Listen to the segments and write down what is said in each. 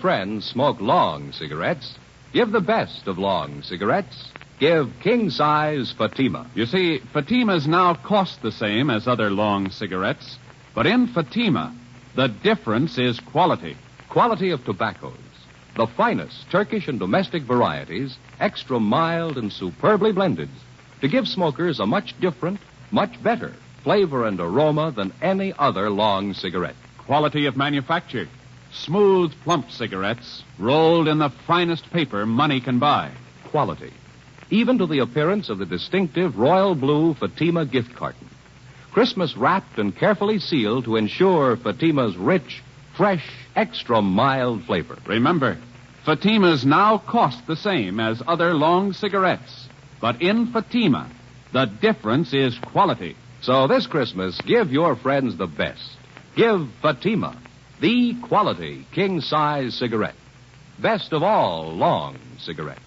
friends smoke long cigarettes, give the best of long cigarettes. Give king-size Fatima. You see, Fatimas now cost the same as other long cigarettes, but in Fatima, the difference is quality. Quality of tobaccos. The finest Turkish and domestic varieties, extra mild and superbly blended, to give smokers a much different, much better flavor and aroma than any other long cigarette. Quality of manufacture. Smooth, plump cigarettes, rolled in the finest paper money can buy. Quality. Even to the appearance of the distinctive royal blue Fatima gift carton. Christmas wrapped and carefully sealed to ensure Fatima's rich, fresh, extra mild flavor. Remember, Fatimas now cost the same as other long cigarettes. But in Fatima, the difference is quality. So this Christmas, give your friends the best. Give Fatima, the quality king-size cigarette. Best of all long cigarettes.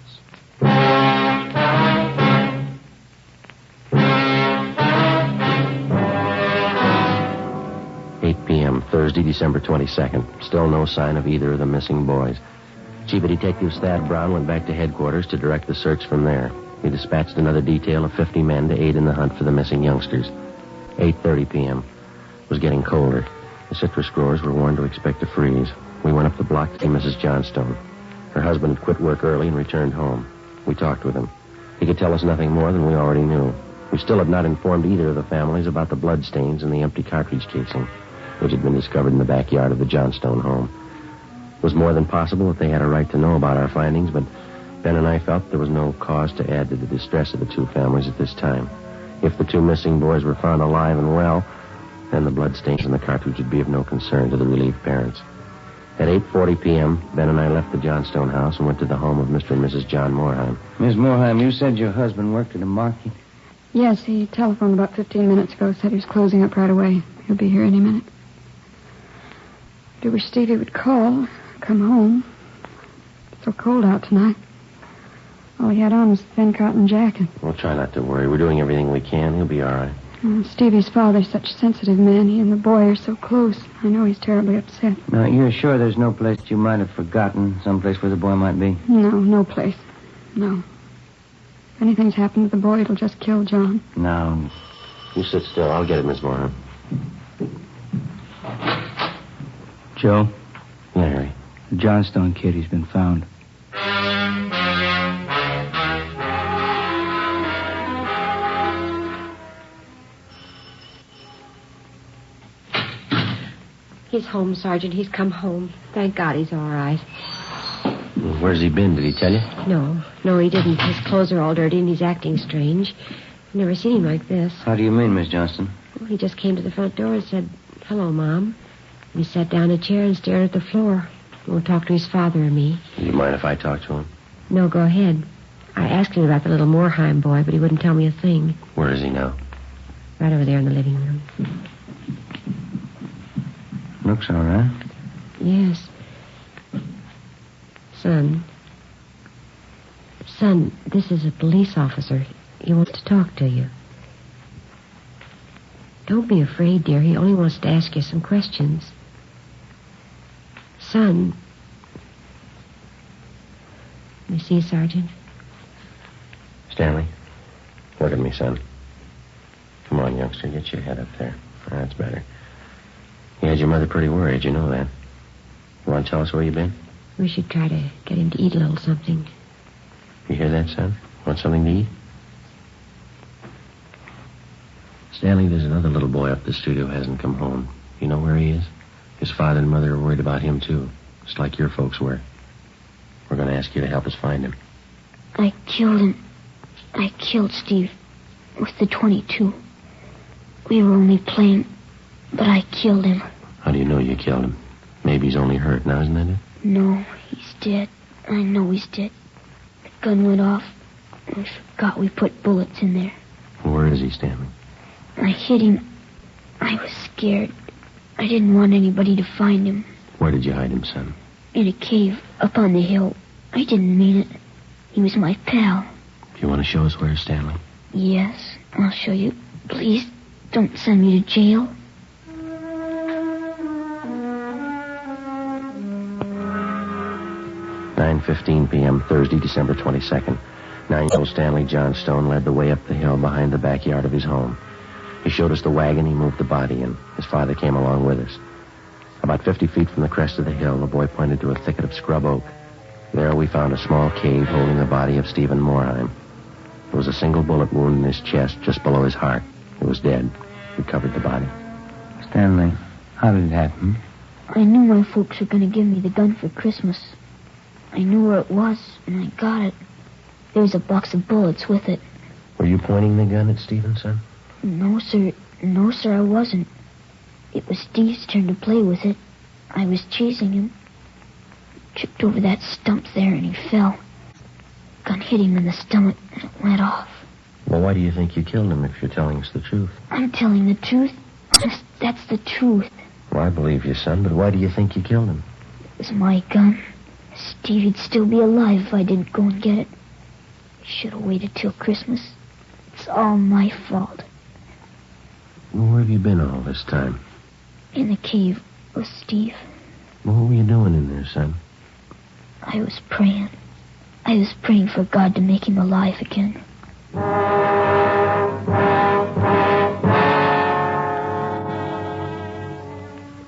8 p.m., Thursday, December 22nd. Still no sign of either of the missing boys. Chief of Detectives Thad Brown went back to headquarters to direct the search from there. He dispatched another detail of 50 men to aid in the hunt for the missing youngsters. 8:30 p.m. It was getting colder. The citrus growers were warned to expect a freeze. We went up the block to see Mrs. Johnstone. Her husband had quit work early and returned home. We talked with him. He could tell us nothing more than we already knew. We still had not informed either of the families about the bloodstains in the empty cartridge casing, which had been discovered in the backyard of the Johnstone home. It was more than possible that they had a right to know about our findings, but Ben and I felt there was no cause to add to the distress of the two families at this time. If the two missing boys were found alive and well, then the bloodstains in the cartridge would be of no concern to the relieved parents. At 8:40 p.m., Ben and I left the Johnstone house and went to the home of Mr. and Mrs. John Moorheim. Miss Moorheim, you said your husband worked at a market? Yes, he telephoned about 15 minutes ago, said he was closing up right away. He'll be here any minute. I wish Stevie would call, come home. It's so cold out tonight. All he had on was a thin cotton jacket. We'll try not to worry. We're doing everything we can. He'll be all right. Stevie's father's such a sensitive man. He and the boy are so close. I know he's terribly upset. Now, you're sure there's no place that you might have forgotten, someplace where the boy might be? No place. No. If anything's happened to the boy, it'll just kill John. No. You sit still. I'll get it, Miss Moorheim. Joe? Yeah, Harry. The Johnstone kid, he's been found. He's home, Sergeant. He's come home. Thank God he's all right. Where's he been? Did he tell you? No, he didn't. His clothes are all dirty and he's acting strange. I've never seen him like this. How do you mean, Miss Johnston? Well, he just came to the front door and said, "Hello, Mom." And he sat down in a chair and stared at the floor. He won't talk to his father or me. Do you mind if I talk to him? No, go ahead. I asked him about the little Moorheim boy, but he wouldn't tell me a thing. Where is he now? Right over there in the living room. Looks all right. Yes. Son, this is a police officer. He wants to talk to you. Don't be afraid, dear. He only wants to ask you some questions. Son. You see, Sergeant? Stanley, look at me, son. Come on, youngster. Get your head up there. That's better. You had your mother pretty worried. You know that. You want to tell us where you've been? We should try to get him to eat a little something. You hear that, son? Want something to eat? Stanley, there's another little boy up the street who hasn't come home. You know where he is? His father and mother are worried about him, too. Just like your folks were. We're going to ask you to help us find him. I killed him. I killed Steve with the .22. We were only playing, but I killed him. How do you know you killed him? Maybe he's only hurt now, isn't that it? No, he's dead. I know he's dead. The gun went off, and we forgot we put bullets in there. Where is he, Stanley? I hit him. I was scared. I didn't want anybody to find him. Where did you hide him, son? In a cave up on the hill. I didn't mean it. He was my pal. You want to show us where, Stanley? Yes, I'll show you. Please, don't send me to jail. 9:15 p.m., Thursday, December 22nd. 9-year-old Stanley Johnstone led the way up the hill behind the backyard of his home. He showed us the wagon he moved the body in. His father came along with us. About 50 feet from the crest of the hill, the boy pointed to a thicket of scrub oak. There we found a small cave holding the body of Stephen Morheim. There was a single bullet wound in his chest just below his heart. He was dead. We covered the body. Stanley, how did it happen? I knew my folks were going to give me the gun for Christmas. I knew where it was, and I got it. There was a box of bullets with it. Were you pointing the gun at Stevenson? No, sir. No, sir, I wasn't. It was Steve's turn to play with it. I was chasing him. Tripped over that stump there, and he fell. Gun hit him in the stomach, and it went off. Well, why do you think you killed him if you're telling us the truth? I'm telling the truth. Honest, that's the truth. Well, I believe you, son, but why do you think you killed him? It was my gun. Stevie'd still be alive if I didn't go and get it. I should have waited till Christmas. It's all my fault. Well, where have you been all this time? In the cave with Steve. Well, what were you doing in there, son? I was praying. I was praying for God to make him alive again.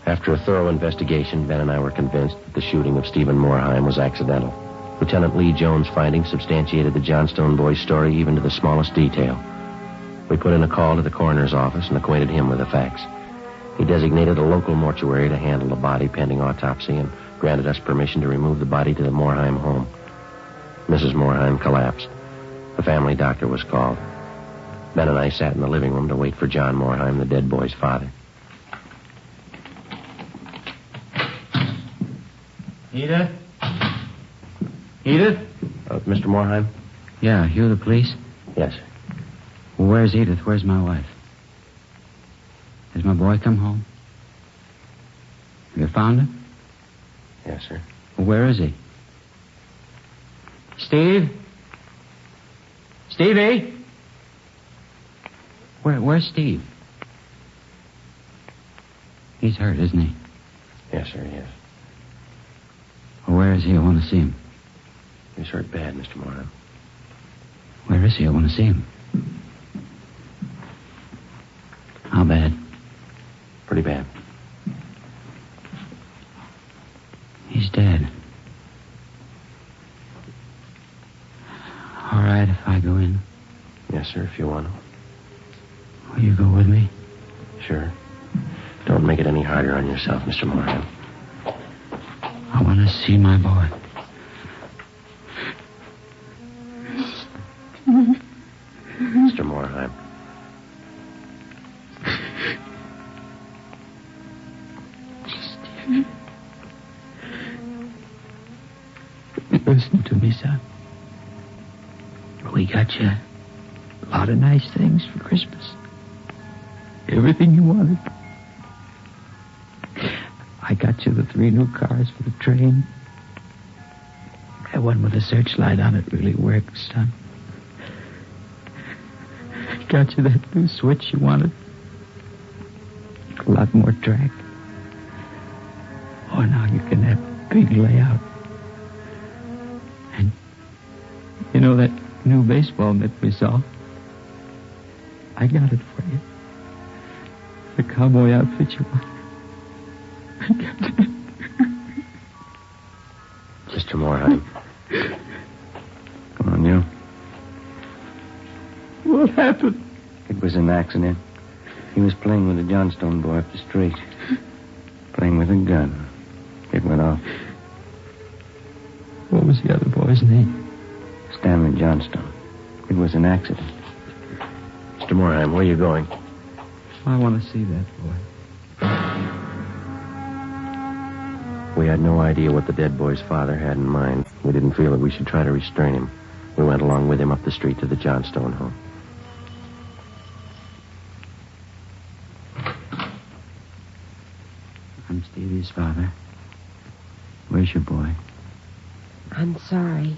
After a thorough investigation, Ben and I were convinced that the shooting of Stephen Morheim was accidental. Lieutenant Lee Jones' findings substantiated the Johnstone boy's story even to the smallest detail. We put in a call to the coroner's office and acquainted him with the facts. He designated a local mortuary to handle the body pending autopsy and granted us permission to remove the body to the Morheim home. Mrs. Morheim collapsed. The family doctor was called. Ben and I sat in the living room to wait for John Morheim, the dead boy's father. Edith? Edith? Mr. Morheim? Yeah, you the police? Yes, sir. Well, where's Edith? Where's my wife? Has my boy come home? Have you found him? Yes, sir. Well, where is he? Steve? Stevie? Where's Steve? He's hurt, isn't he? Yes, sir, yes. Well, where is he? I want to see him. He's hurt bad, Mr. Morheim. Where is he? I want to see him. How bad? Pretty bad. He's dead. All right, if I go in. Yes, sir, if you want to. Will you go with me? Sure. Don't make it any harder on yourself, Mr. Morheim. I want to see my boy. Mr. Morheim. Listen to me, son. We got you a lot of nice things for Christmas. Everything you wanted. I got you the 3 new cars for the train. That one with the searchlight on it really works, son. Got you that new switch you wanted. A lot more track. Oh, now you can have a big layout. And you know that new baseball mitt we saw? I got it for you. The cowboy outfit you wanted. I got it. Mr. Morheim. Come on, you. What happened? It was an accident. He was playing with a Johnstone boy up the street. Playing with a gun. It went off. What was the other boy's name? Stanley Johnstone. It was an accident. Mr. Morheim, where are you going? I want to see that boy. We had no idea what the dead boy's father had in mind. We didn't feel that we should try to restrain him. We went along with him up the street to the Johnstone home. I'm Stevie's father. Where's your boy? I'm sorry.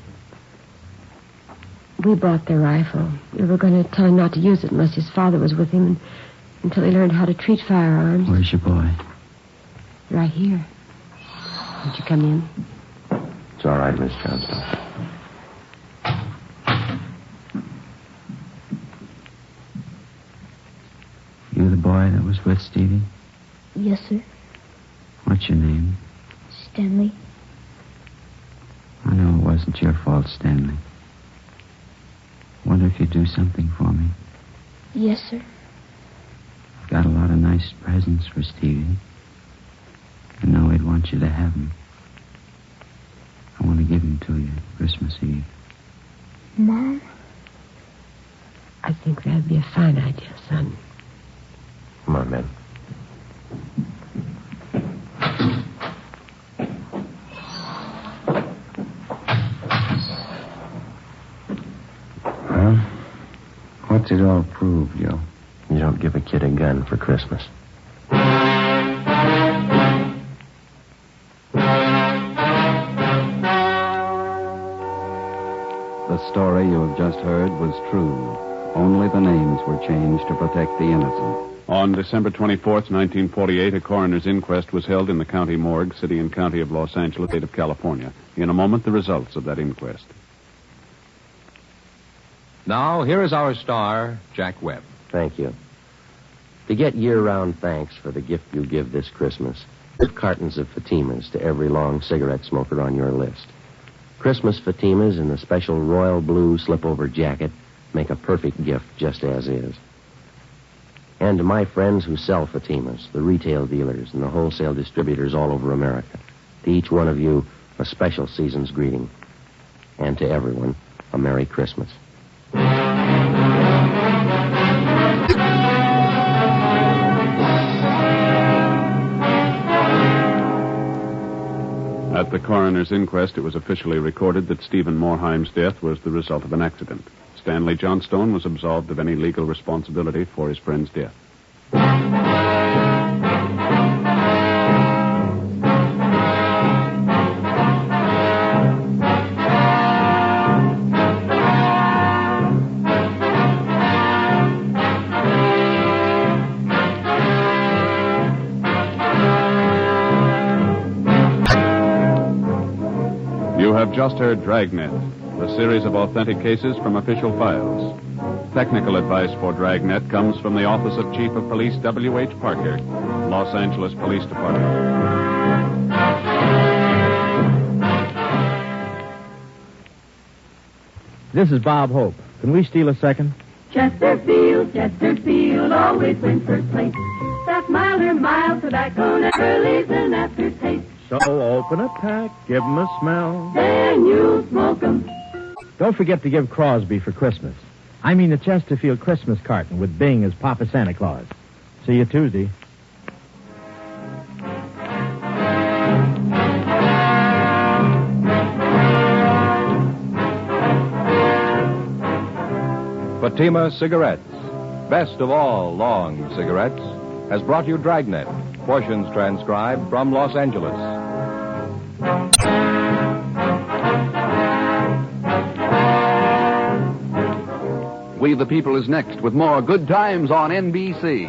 We bought the rifle. We were going to tell him not to use it unless his father was with him until he learned how to treat firearms. Where's your boy? Right here. Won't you come in? It's all right, Miss Johnstone. You the boy that was with Stevie? Yes, sir. What's your name? Stanley. I know it wasn't your fault, Stanley. Wonder if you'd do something for me. Yes, sir. I've got a lot of nice presents for Stevie. I know he'd want you to have them. I want to give them to you Christmas Eve. Mom? I think that'd be a fine idea, son. Come on, Ben. Well, what's it all prove, Joe? You don't give a kid a gun for Christmas. The story you have just heard was true. Only the names were changed to protect the innocent. On December 24th, 1948, a coroner's inquest was held in the county morgue, city and county of Los Angeles, state of California. In a moment, the results of that inquest. Now, here is our star, Jack Webb. Thank you. To get year-round thanks for the gift you give this Christmas, put cartons of Fatimas to every long cigarette smoker on your list. Christmas Fatimas in the special royal blue slip-over jacket make a perfect gift just as is. And to my friends who sell Fatimas, the retail dealers and the wholesale distributors all over America, to each one of you, a special season's greeting. And to everyone, a Merry Christmas. At the coroner's inquest, it was officially recorded that Stephen Morheim's death was the result of an accident. Stanley Johnstone was absolved of any legal responsibility for his friend's death. You have just heard Dragnet, a series of authentic cases from official files. Technical advice for Dragnet comes from the Office of Chief of Police W.H. Parker, Los Angeles Police Department. This is Bob Hope. Can we steal a second? Chesterfield always wins first place. That milder, mild tobacco never leaves an aftertaste. So open a pack, give 'em a smell. Then you'll smoke 'em. Don't forget to give Crosby for Christmas. I mean the Chesterfield Christmas carton with Bing as Papa Santa Claus. See you Tuesday. Fatima Cigarettes, best of all long cigarettes, has brought you Dragnet, portions transcribed from Los Angeles. We the People is next with more Good Times on NBC.